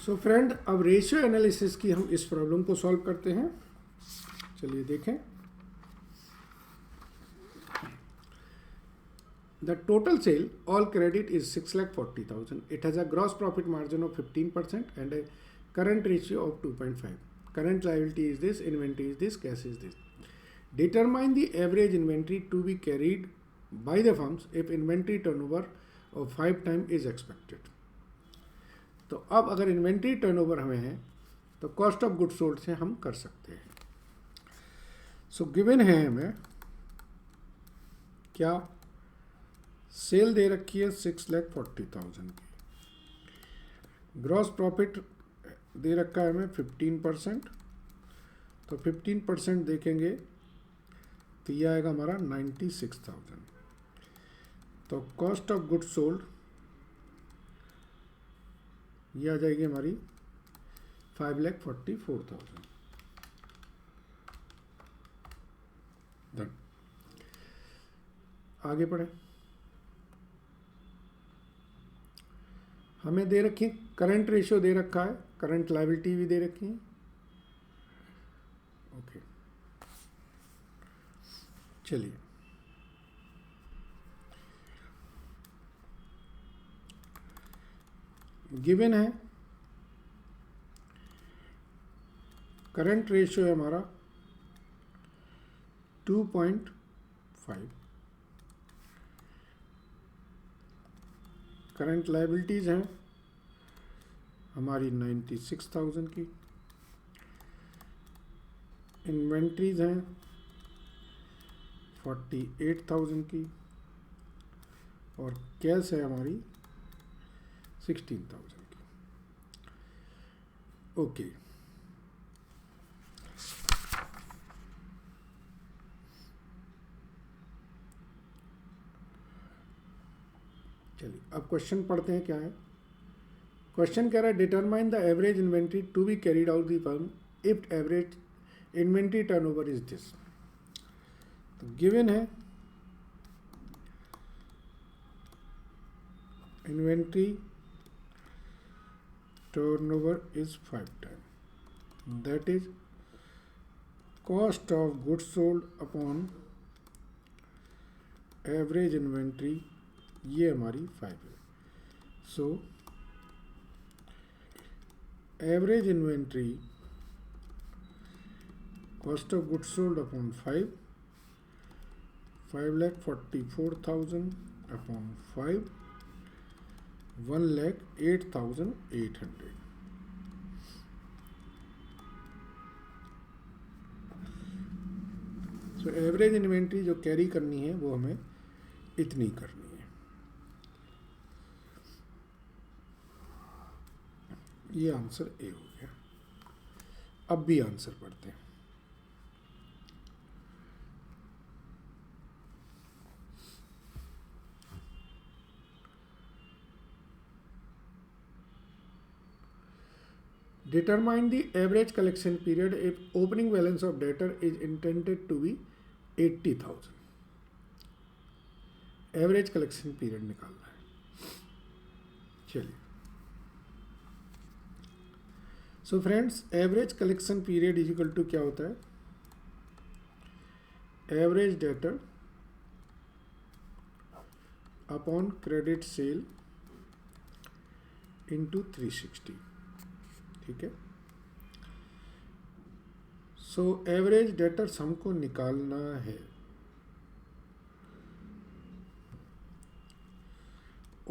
So friend, अब ratio analysis की हम इस प्रॉब्लम को सॉल्व करते हैं। चलिए देखें। The total sale all credit is 6,40,000. It has a gross profit margin of 15% and a current ratio of 2.5. Current liability is this, inventory is this, cash is this. Determine the average inventory to be carried by the firms if inventory turnover of 5 times is expected. तो अब अगर inventory turnover हमें है तो cost of good sold से हम कर सकते हैं। सो गिवन है हमें क्या, सेल दे रखी है 6,40,000 की, ग्रॉस प्रॉफिट दे रखा है हमें 15%, तो 15% देखेंगे तो ये आएगा हमारा 96,000। तो कॉस्ट ऑफ गुड सोल्ड ये आ जाएगी हमारी 5,44,000। डन। आगे बढ़े। हमें दे रखी करंट रेशियो दे रखा है, करंट लायबिलिटी भी दे रखी है। ओके, चलिए गिवन है करंट रेशियो है हमारा 2.5, करंट लायबिलिटीज हैं हमारी 96,000 की, इन्वेंट्रीज हैं 48,000 की, और कैश है हमारी 16,000 की। ओके, चलिए अब क्वेश्चन पढ़ते हैं क्या है। क्वेश्चन कह रहा है determine the average inventory to be carried out the firm if average inventory turnover is this. तो गिवन है inventory turnover is 5 times, that is cost of goods sold upon average inventory, ये हमारी 5 है। So average inventory cost of goods sold upon 5, 5,44,000 upon 5, 1,08,800। So average inventory जो carry करनी है वो हमें इतनी करनी है। ये आंसर ए हो गया। अब भी आंसर पढ़ते हैं। Determine the average collection period if opening balance of debtor is intended to be 80,000. Average collection period निकालना है। चलिए, so friends, average collection period is equal to क्या होता है, average debtor upon credit sale into 360। ठीक है। So average debtors हमको निकालना है।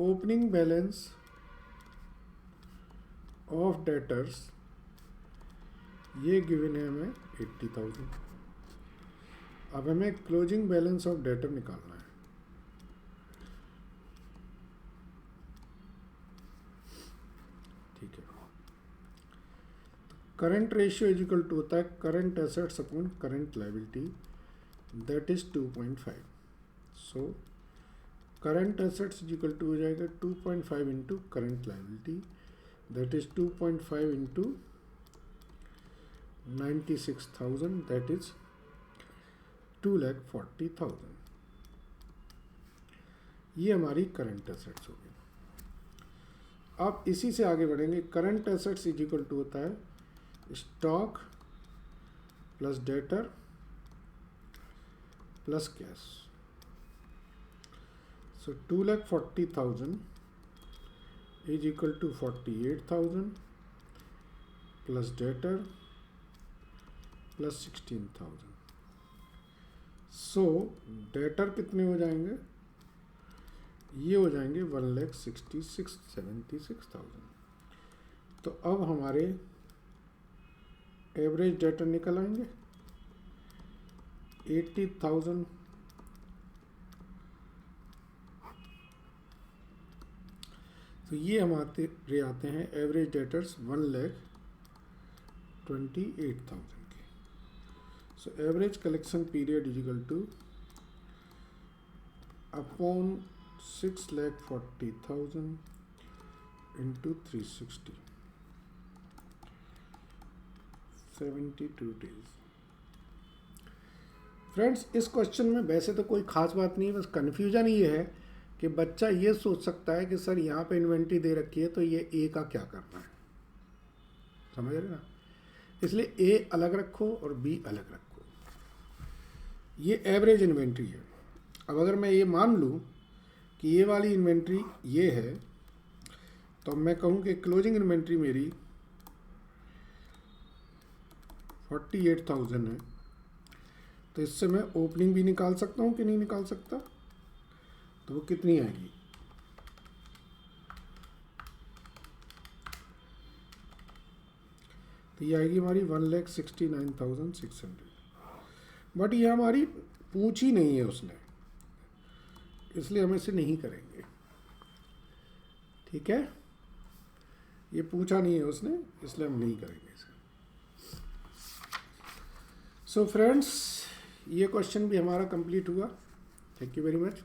ओपनिंग बैलेंस ऑफ डेटर्स ये गिवन है हमें 80,000। अब हमें क्लोजिंग बैलेंस ऑफ डेटर निकालना है। Current ratio is equal to होता है current assets upon current liability, that is 2.5। So current assets is equal to हो जाएगा 2.5 into current liability, that is 2.5 into 96,000, that is 2,40,000। ये हमारी करंट एसेट्स हो गई। अब इसी से आगे बढ़ेंगे। Current assets is equal to होता है stock plus debtor plus cash. So 2,40,000 is equal to 48,000 plus debtor plus 16,000. So debtor कितने हो जाएंगे? ये हो जाएंगे 1,66,76,000। तो अब हमारे एवरेज डेटर निकल आएंगे 80,000 तो ये हमारे आते हैं एवरेज डेटर्स 1,28,000 के। So average collection period is equal two upon 6,40,000 into 360 72 days. Friends, इस क्वेश्चन में वैसे तो कोई खास बात नहीं है, बस कन्फ्यूजन ये है कि बच्चा ये सोच सकता है कि सर यहाँ पे इन्वेंट्री दे रखी है तो ये ए का क्या करना है, समझ रहे ना। इसलिए ए अलग रखो और बी अलग रखो। ये एवरेज इन्वेंट्री है। अब अगर मैं ये मान लूँ कि ये वाली इन्वेंट्री ये है, तो मैं कहूँ कि क्लोजिंग इन्वेंट्री मेरी 48,000 है, तो इससे मैं ओपनिंग भी निकाल सकता हूँ कि नहीं निकाल सकता? तो वो कितनी आएगी? तो ये आएगी हमारी 1,69,600। बट ये हमारी पूछ ही नहीं है उसने, इसलिए हम इसे नहीं करेंगे। ठीक है, ये पूछा नहीं है उसने, इसलिए हम नहीं करेंगे इसे। सो फ्रेंड्स, ये क्वेश्चन भी हमारा कंप्लीट हुआ। Thank you very much.